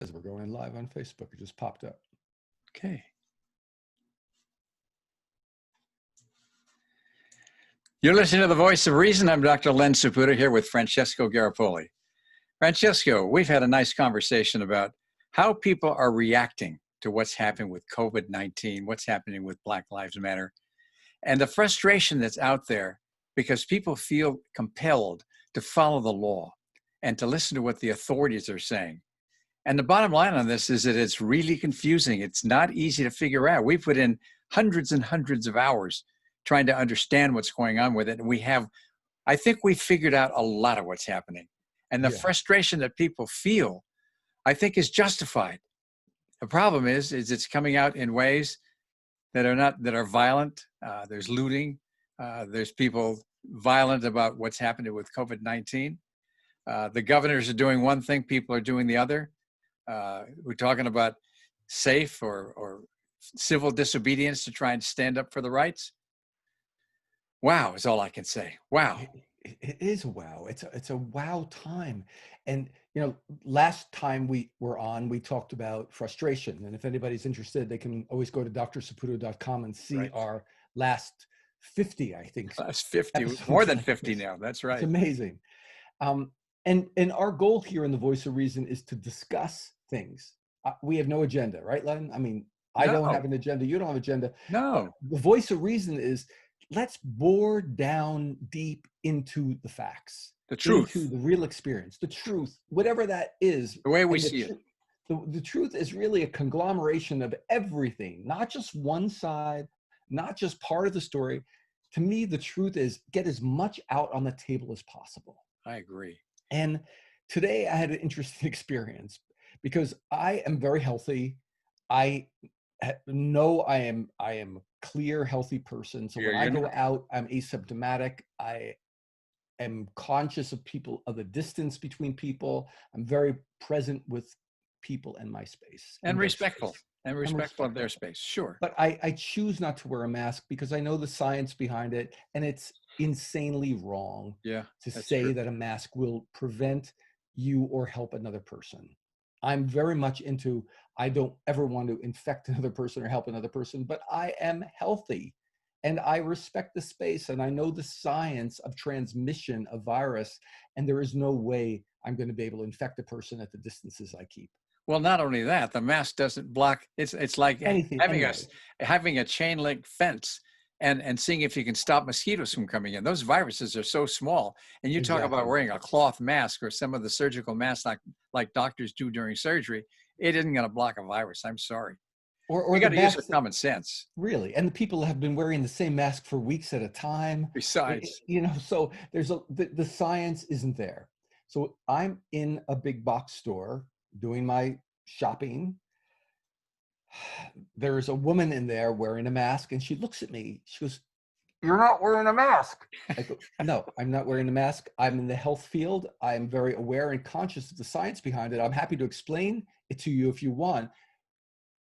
As we're going live on Facebook, it just popped up. Okay. You're listening to The Voice of Reason. I'm Dr. Len here with Francesco Garipoli. Francesco, we've had a nice conversation about how people are reacting to what's happening with COVID-19, what's happening with Black Lives Matter, and the frustration that's out there because people feel compelled to follow the law and to listen to what the authorities are saying. And the bottom line on this is that it's really confusing. It's not easy to figure out. We put in hundreds and hundreds of hours trying to understand what's going on with it. And I think we figured out a lot of what's happening. And the frustration that people feel, I think, is justified. The problem is it's coming out in ways that are violent. There's looting. There's people violent about what's happening with COVID-19. The governors are doing one thing, people are doing the other. We're talking about safe or civil disobedience to try and stand up for the rights. Wow is all I can say. Wow. It is wow. It's a wow time. And, last time we were on, we talked about frustration. And if anybody's interested, they can always go to drsaputo.com and see our last 50, I think. Last 50, more than 50 now. That's right. It's amazing. And our goal here in The Voice of Reason is to discuss things. We have no agenda, right, Len? I mean, I don't have an agenda. You don't have an agenda. No. The Voice of Reason is, let's bore down deep into the facts, the truth, into the real experience, the truth, whatever that is. The way we see it. The truth is really a conglomeration of everything, not just one side, not just part of the story. To me, the truth is get as much out on the table as possible. I agree. And today I had an interesting experience because I am very healthy. I know I am a clear, healthy person. So when I go out, I'm asymptomatic. I am conscious of the distance between people. I'm very present with people in my space. And respectful. And respectful of their space, sure. But I choose not to wear a mask because I know the science behind it, and it's insanely wrong to say that a mask will prevent you or help another person. I'm very much into, I don't ever want to infect another person or help another person, but I am healthy and I respect the space and I know the science of transmission of virus, and there is no way I'm going to be able to infect a person at the distances I keep. Well, not only that, the mask doesn't block. It's like having a chain link fence and seeing if you can stop mosquitoes from coming in. Those viruses are so small. And you talk about wearing a cloth mask or some of the surgical masks like doctors do during surgery. It isn't going to block a virus. I'm sorry. Or you got to use your common sense. Really. And the people have been wearing the same mask for weeks at a time. Besides. So there's the science isn't there. So I'm in a big box store doing my shopping. There's a woman in there wearing a mask and she looks at me. She goes, "You're not wearing a mask." I go, "No, I'm not wearing a mask. I'm in the health field. I'm very aware and conscious of the science behind it. I'm happy to explain it to you if you want,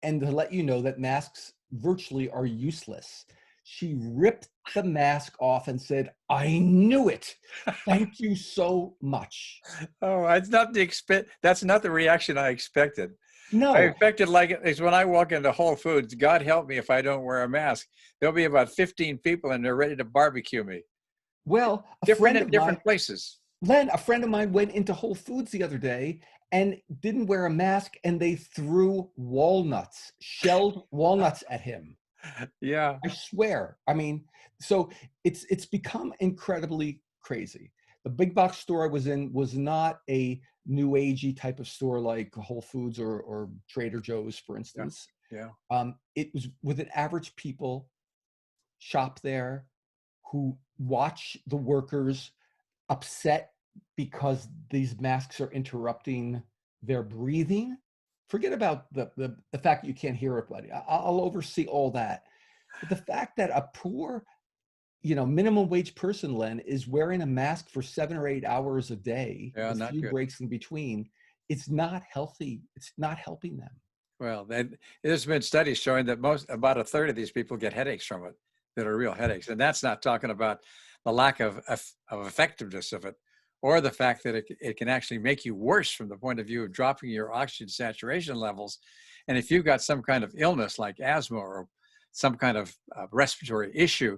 and to let you know that masks virtually are useless." She ripped the mask off and said, "I knew it. Thank you so much." Oh, that's not the reaction I expected. No. I expected it's when I walk into Whole Foods, God help me if I don't wear a mask. There'll be about 15 people and they're ready to barbecue me. Well, different places. Len, a friend of mine went into Whole Foods the other day and didn't wear a mask, and they threw shelled walnuts at him. Yeah. I swear. I mean, so it's become incredibly crazy. The big box store I was in was not a new agey type of store like Whole Foods or Trader Joe's, for instance. Yeah. It was with an average people shop there who watch the workers upset because these masks are interrupting their breathing. Forget about the fact that you can't hear everybody. I'll oversee all that. But the fact that a poor, minimum wage person, Len, is wearing a mask for 7 or 8 hours a day, with a few breaks in between, it's not healthy. It's not helping them. Well, there's been studies showing that about a third of these people get headaches from it, that are real headaches. And that's not talking about the lack of effectiveness of it or the fact that it can actually make you worse from the point of view of dropping your oxygen saturation levels. And if you've got some kind of illness like asthma or some kind of respiratory issue,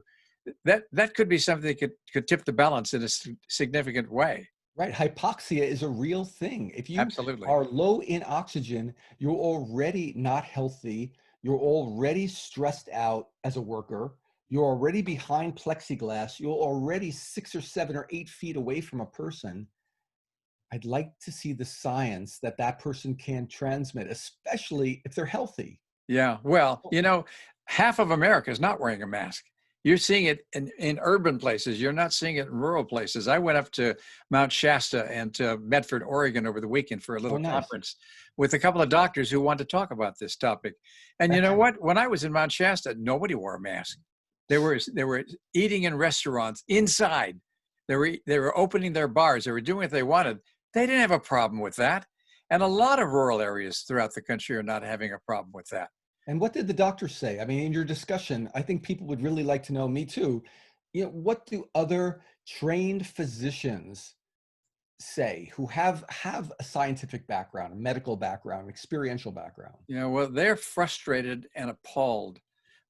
that could be something that could tip the balance in a significant way. Right. Hypoxia is a real thing. If you Absolutely. are low in oxygen, you're already not healthy. You're already stressed out as a worker. You're already behind plexiglass. You're already 6 or 7 or 8 feet away from a person. I'd like to see the science that that person can transmit, especially if they're healthy. Yeah. Well, half of America is not wearing a mask. You're seeing it in urban places. You're not seeing it in rural places. I went up to Mount Shasta and to Medford, Oregon over the weekend for a Oh, little nice. conference with a couple of doctors who wanted to talk about this topic. And you know Excellent. what? When I was in Mount Shasta, nobody wore a mask. They were eating in restaurants inside. They were opening their bars. They were doing what they wanted. They didn't have a problem with that. And a lot of rural areas throughout the country are not having a problem with that. And what did the doctors say? I mean, in your discussion, I think people would really like to know, me too, what do other trained physicians say who have a scientific background, a medical background, experiential background? Well, they're frustrated and appalled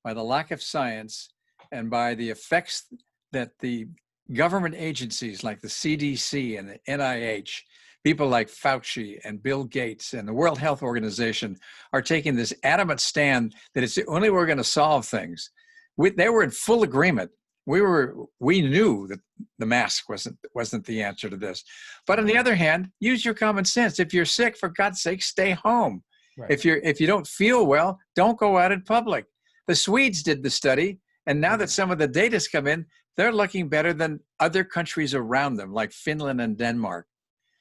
by the lack of science and by the effects that the government agencies like the CDC and the NIH, people like Fauci and Bill Gates and the World Health Organization are taking this adamant stand that it's the only way we're going to solve things. They were in full agreement. We knew that the mask wasn't the answer to this. But on the other hand, use your common sense. If you're sick, for God's sake, stay home. Right. If you don't feel well, don't go out in public. The Swedes did the study, and now that some of the data's come in, they're looking better than other countries around them, like Finland and Denmark.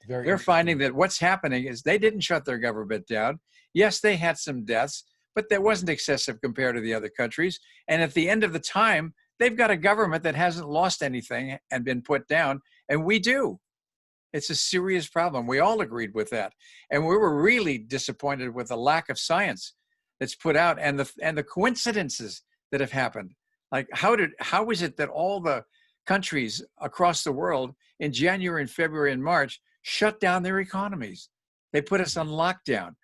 They're finding that what's happening is they didn't shut their government down. Yes, they had some deaths, but that wasn't excessive compared to the other countries. And at the end of the time, they've got a government that hasn't lost anything and been put down, and we do. It's a serious problem. We all agreed with that. And we were really disappointed with the lack of science that's put out and the coincidences that have happened. Like how is it that all the countries across the world in January and February and March shut down their economies? They put us on lockdown.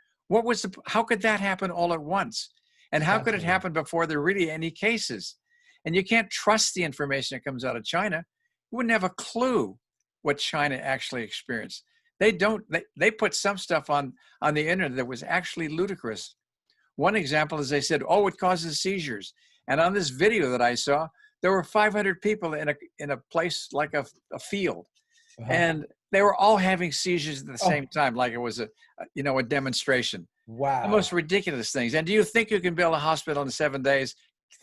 How could that happen all at once? And how could it happen before there are really any cases? And you can't trust the information that comes out of China. You wouldn't have a clue what China actually experienced. They put some stuff on the internet that was actually ludicrous. One example is they said, oh, it causes seizures. And on this video that I saw, there were 500 people in a place like a field. Uh-huh. And they were all having seizures at the same time, like it was a demonstration. Wow. The most ridiculous things. And do you think you can build a hospital in 7 days?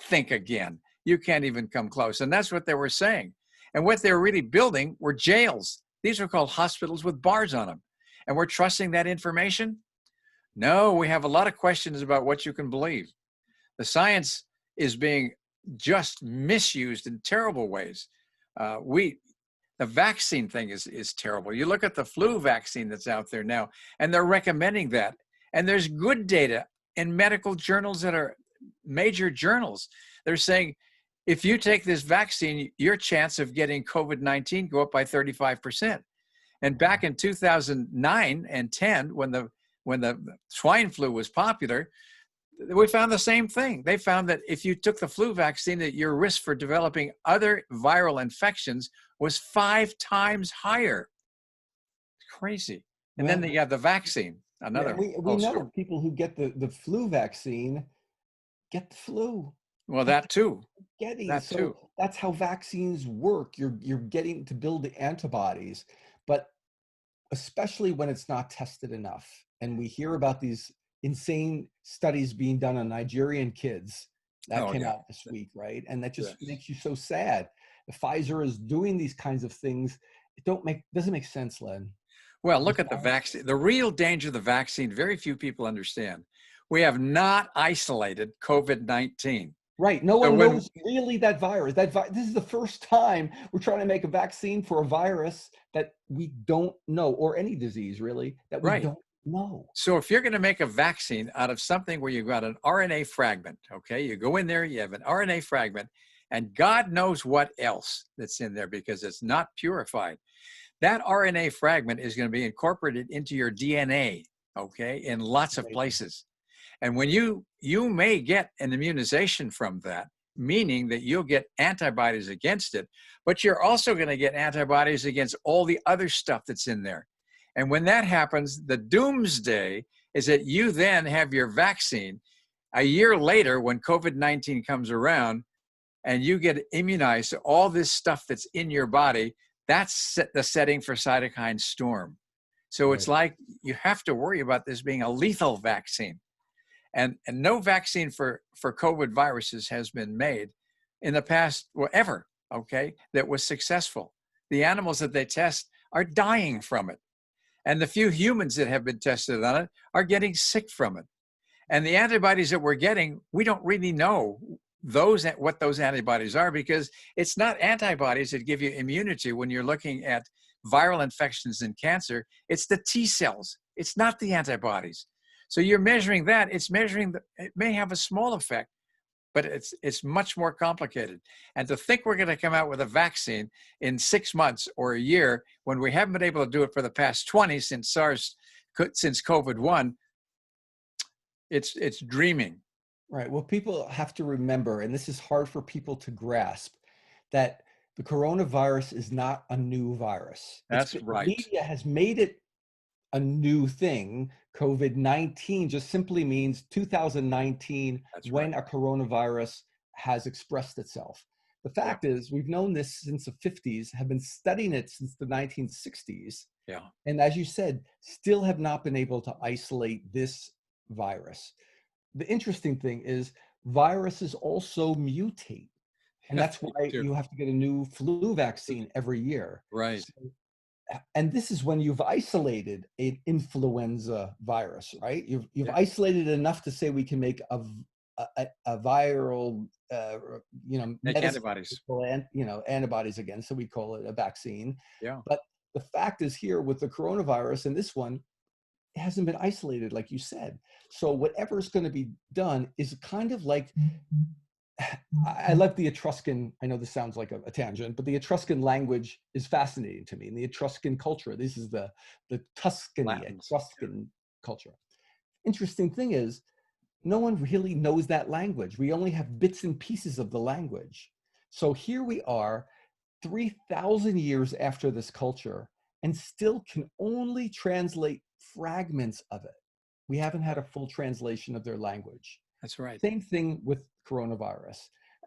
Think again. You can't even come close. And that's what they were saying. And what they were really building were jails. These were called hospitals with bars on them. And we're trusting that information? No, we have a lot of questions about what you can believe. The science is being just misused in terrible ways. The vaccine thing is terrible. You look at the flu vaccine that's out there now, and they're recommending that. And there's good data in medical journals that are major journals. They're saying, if you take this vaccine, your chance of getting COVID-19 go up by 35%. And back in 2009 and 10, when the swine flu was popular, we found the same thing. They found that if you took the flu vaccine, that your risk for developing other viral infections was 5 times higher. It's crazy. And then they got the vaccine. Another. We know people who get the flu vaccine get the flu. Well, that too. That's how vaccines work. You're getting to build the antibodies, but especially when it's not tested enough. And we hear about these insane studies being done on Nigerian kids that came out this week, right? And that just makes you so sad. Pfizer is doing these kinds of things. Doesn't make sense, Len. Well, look at the vaccine. The real danger of the vaccine, very few people understand. We have not isolated COVID-19. Right. No one knows really that virus. This is the first time we're trying to make a vaccine for a virus that we don't know, or any disease really, that we don't know. So if you're going to make a vaccine out of something where you've got an RNA fragment, okay, you go in there, you have an RNA fragment, and God knows what else that's in there because it's not purified. that RNA fragment is going to be incorporated into your DNA, okay, in lots of places. And when you may get an immunization from that, meaning that you'll get antibodies against it, but you're also going to get antibodies against all the other stuff that's in there. And when that happens, the doomsday is that you then have your vaccine a year later when COVID-19 comes around and you get immunized to all this stuff that's in your body. That's the setting for cytokine storm. So it's like you have to worry about this being a lethal vaccine. And no vaccine for COVID viruses has been made in the past, well, ever, okay, that was successful. The animals that they test are dying from it. And the few humans that have been tested on it are getting sick from it. And the antibodies that we're getting, we don't really know what those antibodies are, because it's not antibodies that give you immunity when you're looking at viral infections and cancer. It's the T cells. It's not the antibodies. So you're measuring that. It's measuring it may have a small effect, but it's much more complicated. And to think we're going to come out with a vaccine in 6 months or a year when we haven't been able to do it for the past 20 since COVID-1, it's dreaming. Right. Well, people have to remember, and this is hard for people to grasp, that the coronavirus is not a new virus. That's right. The media has made it a new thing. COVID-19 just simply means 2019. That's when a coronavirus has expressed itself. The fact is, we've known this since the 50s, have been studying it since the 1960s. Yeah. And as you said, still have not been able to isolate this virus. The interesting thing is viruses also mutate. And that's why you have to get a new flu vaccine every year. Right. So, and this is when you've isolated an influenza virus, right? You've isolated enough to say we can make a viral, antibodies. Antibodies again. So we call it a vaccine. Yeah. But the fact is here with the coronavirus and this one, it hasn't been isolated, like you said. So whatever is going to be done is kind of like, I love the Etruscan, I know this sounds like a tangent, but the Etruscan language is fascinating to me. And the Etruscan culture, this is the Tuscany, Etruscan culture. Interesting thing is, no one really knows that language. We only have bits and pieces of the language. So here we are, 3,000 years after this culture, and still can only translate fragments of it. We haven't had a full translation of their language. That's right. Same thing with coronavirus.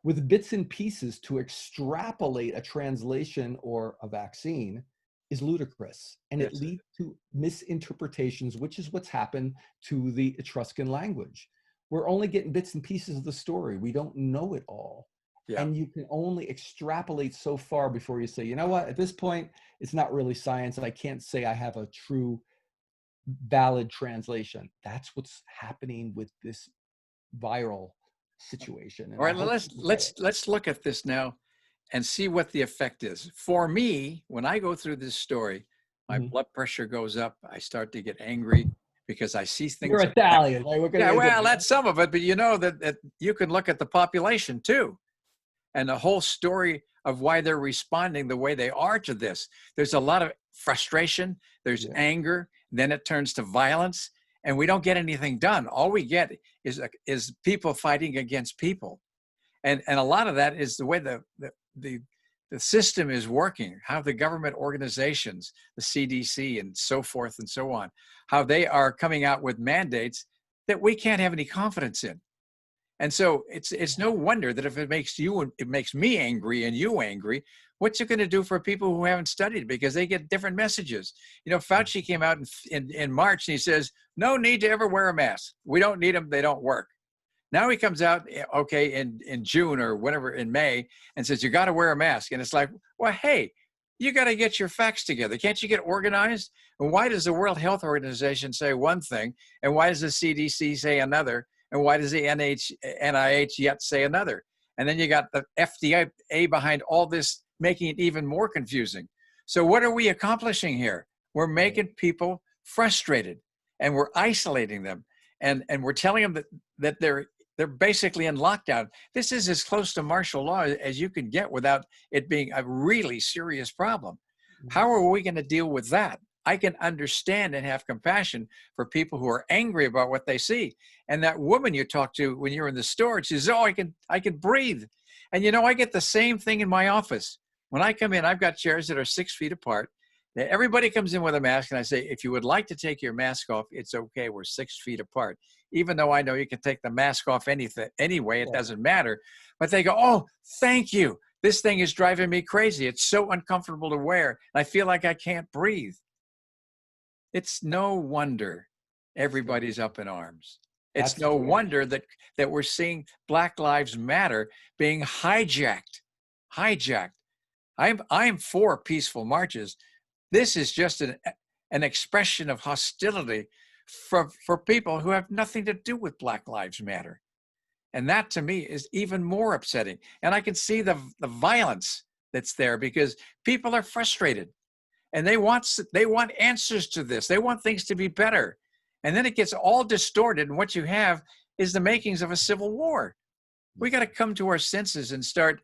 With bits and pieces, to extrapolate a translation or a vaccine is ludicrous. And it leads to misinterpretations, which is what's happened to the Etruscan language. We're only getting bits and pieces of the story. We don't know it all. Yeah. And you can only extrapolate so far before you say, you know what, at this point, it's not really science. I can't say I have a true valid translation. That's what's happening with this viral situation. And all right, let's look at this now and see what the effect is. For me, when I go through this story, my blood pressure goes up. I start to get angry because I see things. You're Italian, right? Yeah, well, that's some of it, but you know that you can look at the population too, and the whole story of why they're responding the way they are to this. There's a lot of frustration. There's anger. Then it turns to violence, and we don't get anything done. All we get is people fighting against people, and a lot of that is the way the system is working. How the government organizations, the CDC, and so forth and so on, how they are coming out with mandates that we can't have any confidence in. And so it's no wonder that if it makes me angry and you angry, what's it going to do for people who haven't studied? Because they get different messages. You know, Fauci came out in March and he says, no need to ever wear a mask. We don't need them. They don't work. Now he comes out, okay, in June or whatever, in May, and says, you got to wear a mask. And it's like, well, hey, you got to get your facts together. Can't you get organized? And why does the World Health Organization say one thing? And why does the CDC say another? And why does the NIH yet say another? And then you got the FDA behind all this, making it even more confusing. So what are we accomplishing here? We're making people frustrated, and we're isolating them, and we're telling them that they're basically in lockdown. This is as close to martial law as you can get without it being a really serious problem. How are we going to deal with that? I can understand and have compassion for people who are angry about what they see. And that woman you talked to when you're in the store, she says, "Oh, I can breathe." And I get the same thing in my office. When I come in, I've got chairs that are 6 feet apart. Everybody comes in with a mask, and I say, if you would like to take your mask off, it's okay. We're 6 feet apart. Even though I know you can take the mask off anyway, it doesn't matter. But they go, "Oh, thank you. This thing is driving me crazy. It's so uncomfortable to wear. I feel like I can't breathe." It's no wonder everybody's up in arms. It's That's no correct. wonder that we're seeing Black Lives Matter being hijacked. Hijacked. I'm for peaceful marches. This is just an expression of hostility for people who have nothing to do with Black Lives Matter. And that to me is even more upsetting. And I can see the violence that's there because people are frustrated and they want answers to this. They want things to be better. And then it gets all distorted. And what you have is the makings of a civil war. We got to come to our senses and start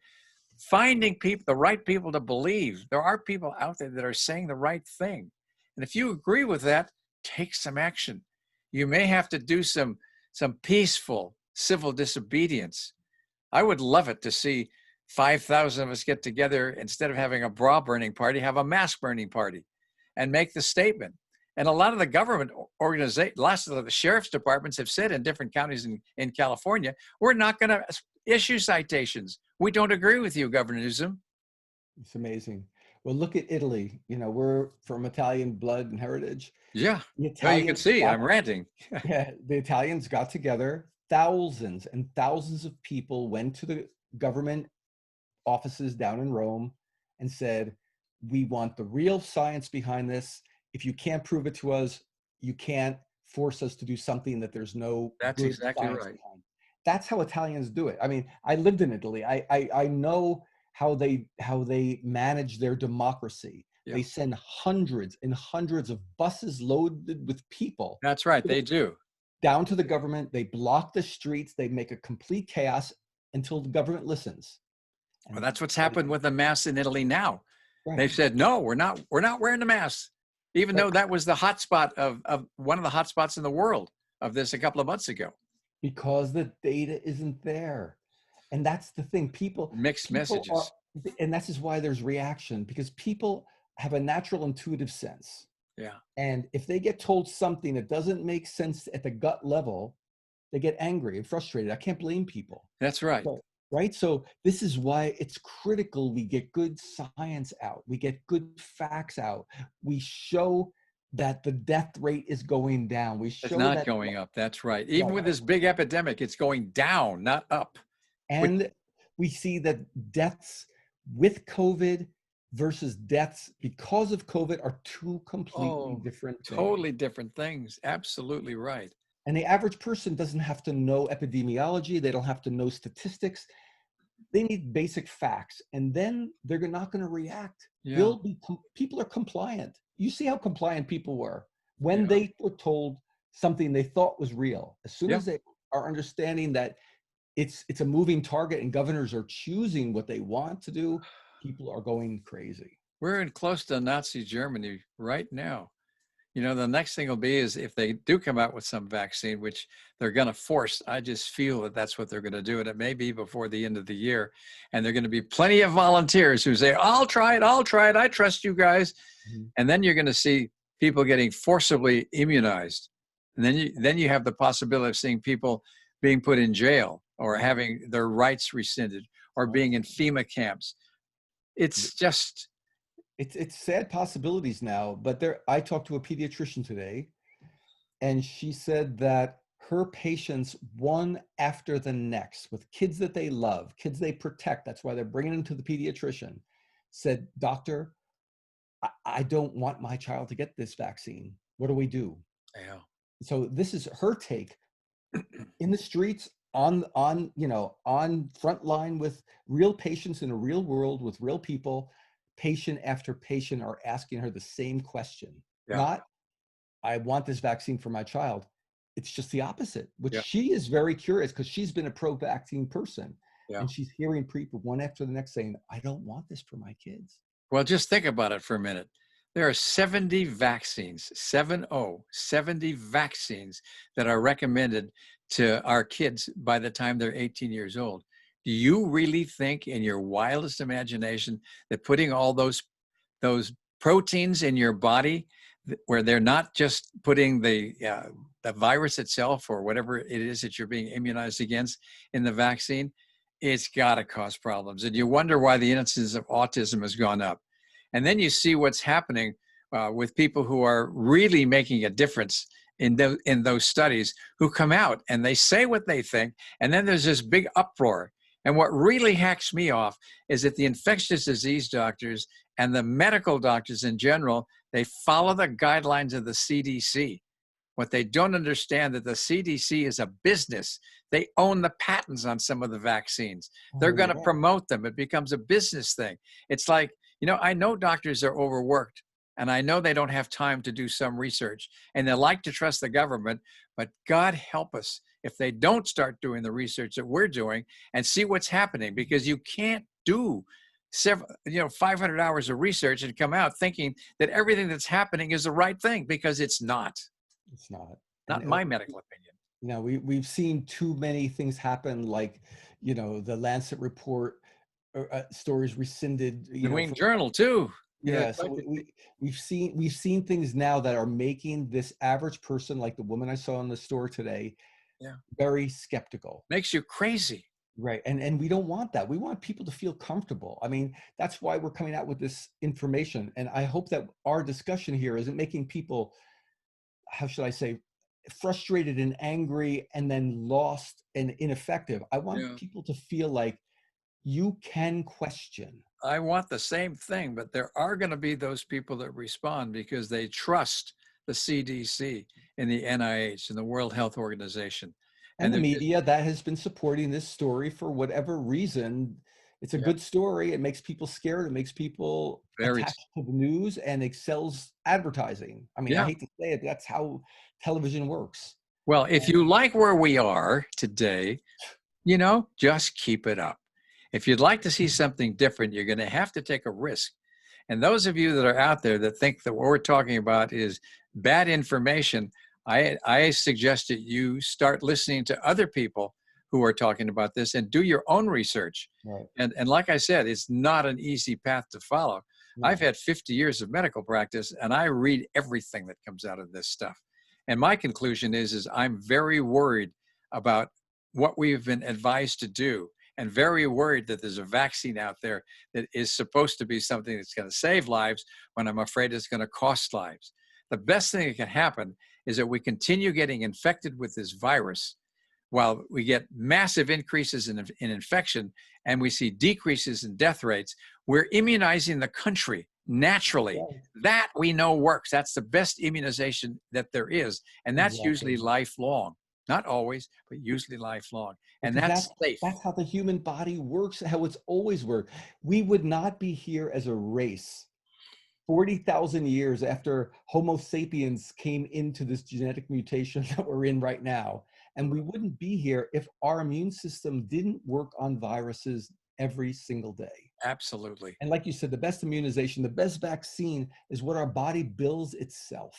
finding the right people to believe. There are people out there that are saying the right thing. And if you agree with that, take some action. You may have to do some peaceful civil disobedience. I would love it to see 5,000 of us get together, instead of having a bra burning party, have a mask burning party and make the statement. And a lot of the government organizations, lots of the sheriff's departments have said in different counties in California, we're not going to issue citations. We don't agree with you, Governor Newsom. It's amazing. Well, look at Italy. We're from Italian blood and heritage. Yeah. The Well, you can Italians see got, I'm ranting. yeah, the Italians got together. Thousands and thousands of people went to the government offices down in Rome and said, "We want the real science behind this. If you can't prove it to us, you can't force us to do something that there's no That's good exactly science right. behind." That's how Italians do it. I mean, I lived in Italy. I know how they manage their democracy. Yeah. They send hundreds and hundreds of buses loaded with people That's right. They do. down to the government. They block the streets. They make a complete chaos until the government listens. Well, And that's what's happened with the masks in Italy now. right, They've said, no, we're not wearing the masks, even right. though that was the hotspot of one of the hotspots in the world of this a couple of months ago. Because the data isn't there. And that's the thing. Mixed People are, messages. and this is why there's reaction, because people have a natural intuitive sense. Yeah. And if they get told something that doesn't make sense at the gut level, they get angry and frustrated. I can't blame people. That's right. So, right? So this is why it's critical we get good science out. We get good facts out. We show that the death rate is going down. We It's show not that, going up. That's right. Even with right. this big epidemic, it's going down, not up. Which, And we see that deaths with COVID versus deaths because of COVID are two completely different things. totally different things. Absolutely right. And the average person doesn't have to know epidemiology. They don't have to know statistics. They need basic facts, and then they're not going to react. Yeah. People are compliant. You see how compliant people were when Yeah. they were told something they thought was real. As soon Yeah. as they are understanding that it's a moving target and governors are choosing what they want to do, people are going crazy. We're in close to Nazi Germany right now. The next thing will be is if they do come out with some vaccine, which they're going to force, I just feel that that's what they're going to do. And it may be before the end of the year. And there are going to be plenty of volunteers who say, I'll try it. I trust you guys. Mm-hmm. And then you're going to see people getting forcibly immunized. And then you have the possibility of seeing people being put in jail or having their rights rescinded or being in FEMA camps. It's just... It's sad possibilities now, but I talked to a pediatrician today, and she said that her patients, one after the next, with kids that they love, kids they protect, that's why they're bringing them to the pediatrician, said, "Doctor, I don't want my child to get this vaccine. What do we do?" Yeah. So this is her take in the streets, on front line with real patients in a real world with real people. Patient after patient are asking her the same question. Yeah. Not, I want this vaccine for my child. It's just the opposite, which Yeah. she is very curious because she's been a pro-vaccine person. Yeah. And she's hearing people one after the next saying, I don't want this for my kids. Well, just think about it for a minute. There are 70 vaccines, 70 vaccines that are recommended to our kids by the time they're 18 years old. Do you really think in your wildest imagination that putting all those proteins in your body, where they're not just putting the virus itself or whatever it is that you're being immunized against in the vaccine, it's got to cause problems. And you wonder why the incidence of autism has gone up. And then you see what's happening with people who are really making a difference in those studies, who come out and they say what they think, and then there's this big uproar. And what really hacks me off is that the infectious disease doctors and the medical doctors in general, they follow the guidelines of the CDC. What they don't understand that the CDC is a business. They own the patents on some of the vaccines. They're Oh, going to yeah. promote them. It becomes a business thing. It's like, I know doctors are overworked, and I know they don't have time to do some research, and they like to trust the government, but God help us if they don't start doing the research that we're doing and see what's happening, because you can't do 500 hours of research and come out thinking that everything that's happening is the right thing, because it's not. It's not. Not And in my medical opinion. we've seen too many things happen, like, the Lancet report, stories rescinded, The New England from, Journal too. yeah. So we've seen things now that are making this average person, like the woman I saw in the store today, Yeah, very skeptical. makes you crazy. Right. And we don't want that. We want people to feel comfortable. I mean, that's why we're coming out with this information. And I hope that our discussion here isn't making people, how should I say, frustrated and angry and then lost and ineffective. I want Yeah. people to feel like you can question. I want the same thing, but there are going to be those people that respond because they trust the CDC and the NIH and the World Health Organization. And And the they're just, media that has been supporting this story for whatever reason. It's a yeah, good story. It makes people scared. It makes people very, attached to the news, and excels advertising. I mean, I yeah. hate to say it, that's how television works. Well, if you like where we are today, just keep it up. If you'd like to see something different, you're going to have to take a risk. And those of you that are out there that think that what we're talking about is bad information, I suggest that you start listening to other people who are talking about this and do your own research. Right. And like I said, it's not an easy path to follow. I've No. had 50 years of medical practice, and I read everything that comes out of this stuff. And my conclusion is I'm very worried about what we've been advised to do, and very worried that there's a vaccine out there that is supposed to be something that's going to save lives, when I'm afraid it's going to cost lives. The best thing that can happen is that we continue getting infected with this virus while we get massive increases in infection and we see decreases in death rates. We're immunizing the country naturally. Right. That we know works. That's the best immunization that there is. And that's usually Exactly. lifelong. Not always, but usually lifelong. And Because that's safe. that's how the human body works, how it's always worked. We would not be here as a race 40,000 years after Homo sapiens came into this genetic mutation that we're in right now. And we wouldn't be here if our immune system didn't work on viruses every single day. Absolutely. And like you said, the best immunization, the best vaccine is what our body builds itself.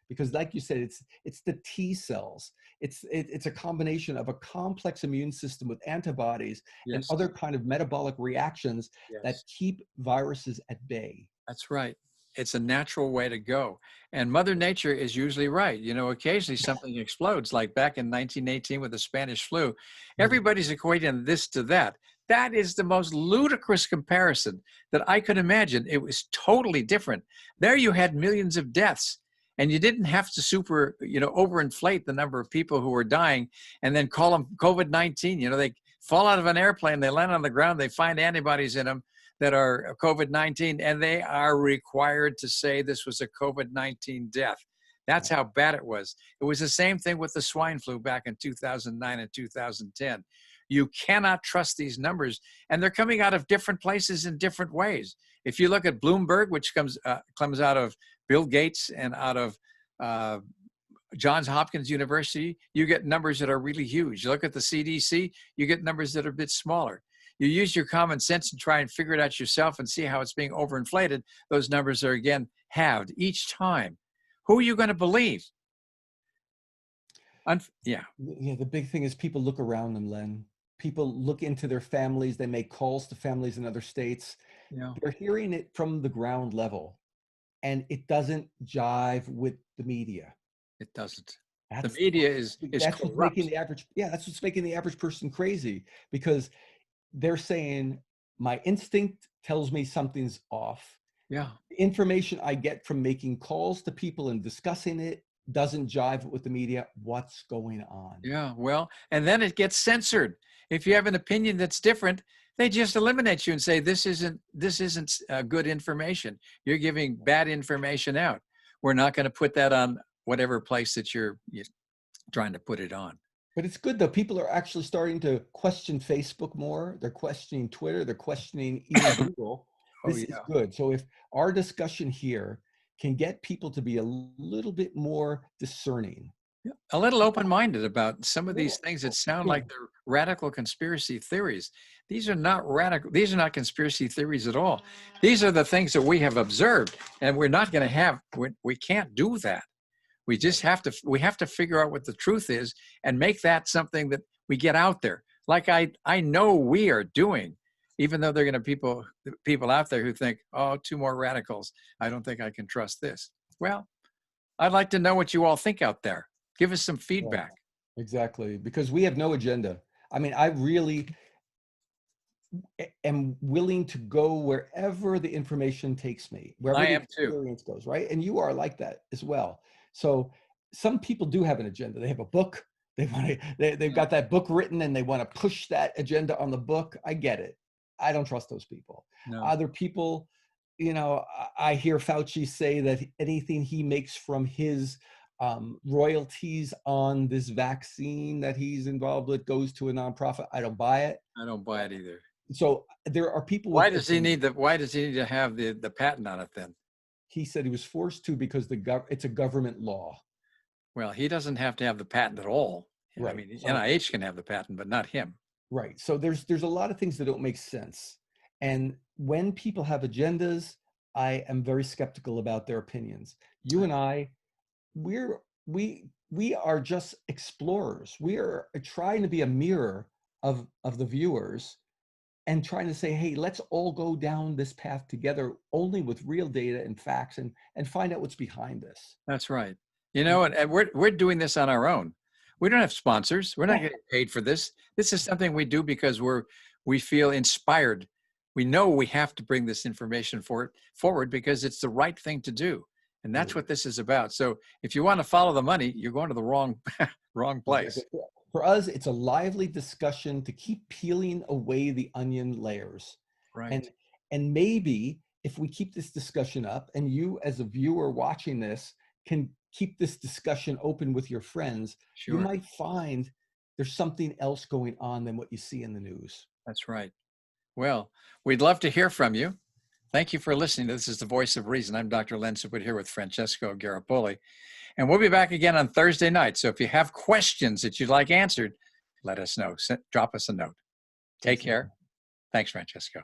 Because like you said, it's the T cells. It's a combination of a complex immune system with antibodies and Yes. other kind of metabolic reactions that Yes. keep viruses at bay. That's right. It's a natural way to go. And Mother Nature is usually right. Occasionally something explodes, like back in 1918 with the Spanish flu. Everybody's equating this to that. That is the most ludicrous comparison that I could imagine. It was totally different. There you had millions of deaths, and you didn't have to overinflate the number of people who were dying and then call them COVID-19. They fall out of an airplane, they land on the ground, they find antibodies in them that are COVID-19, and they are required to say this was a COVID-19 death. That's how bad it was. It was the same thing with the swine flu back in 2009 and 2010. You cannot trust these numbers, and they're coming out of different places in different ways. If you look at Bloomberg, which comes out of Bill Gates and out of Johns Hopkins University, you get numbers that are really huge. You look at the CDC, you get numbers that are a bit smaller. you use your common sense and try and figure it out yourself and see how it's being overinflated, those numbers are again halved each time. Who are you going to believe? Yeah. Yeah, the big thing is people look around them, Len. People look into their families. They make calls to families in other states. Yeah. They're hearing it from the ground level, and it doesn't jive with the media. It doesn't. The That's media is that's what's making corrupt. the average, yeah, that's what's making the average person crazy, because they're saying my instinct tells me something's off. Yeah. The information I get from making calls to people and discussing it doesn't jive with the media. What's going on? Yeah. Well, and then it gets censored. If you have an opinion that's different, they just eliminate you and say, this isn't good information. You're giving bad information out. We're not going to put that on whatever place that you're trying to put it on. But it's good though. People are actually starting to question Facebook more. They're questioning Twitter. They're questioning even Google. Oh, This is yeah. good. So if our discussion here can get people to be a little bit more discerning, A little open-minded about some of these little, things that sound yeah, like they're radical conspiracy theories. These are not radical. These are not conspiracy theories at all. These are the things that we have observed, and we're not going to have. We can't do that. We just have to. We have to figure out what the truth is and make that something that we get out there. Like I know we are doing, even though there are going to be people out there who think, oh, two more radicals. I don't think I can trust this. Well, I'd like to know what you all think out there. Give us some yeah, feedback. exactly. Because we have no agenda. I mean, I really am willing to go wherever the information takes me, wherever I the am too. experience goes, right? And you are like that as well. So some people do have an agenda. They have a book. They want to, they've Yeah. got that book written and they want to push that agenda on the book. I get it. I don't trust those people. No. Other people, you know, I hear Fauci say that anything he makes from his royalties on this vaccine that he's involved with goes to a nonprofit. I don't buy it. I don't buy it either. So there are people with Why does he opinions. need why does he need to have the patent on it then? He said he was forced to because it's a government law. Well, he doesn't have to have the patent at all. I Right. mean, So NIH can have the patent, but not him. right. So there's a lot of things that don't make sense. And when people have agendas, I am very skeptical about their opinions. You and I, we're we are just explorers. We are trying to be a mirror of the viewers and trying to say, hey, let's all go down this path together only with real data and facts and find out what's behind this. That's right. You know, and we're doing this on our own. We don't have sponsors. We're not Yeah. getting paid for this. This is something we do because we feel inspired. We know we have to bring this information forward because it's the right thing to do. And that's what this is about. So if you want to follow the money, you're going to the wrong place. Exactly. For us, it's a lively discussion to keep peeling away the onion layers. Right. And and maybe if we keep this discussion up and you as a viewer watching this can keep this discussion open with your friends, you Sure. might find there's something else going on than what you see in the news. That's right. Well, we'd love to hear from you. Thank you for listening. This is the Voice of Reason. I'm Dr. Len Suput here with Francesco Garapoli. And we'll be back again on Thursday night. So if you have questions that you'd like answered, let us know. Drop us a note. Take care. Thanks, Francesco.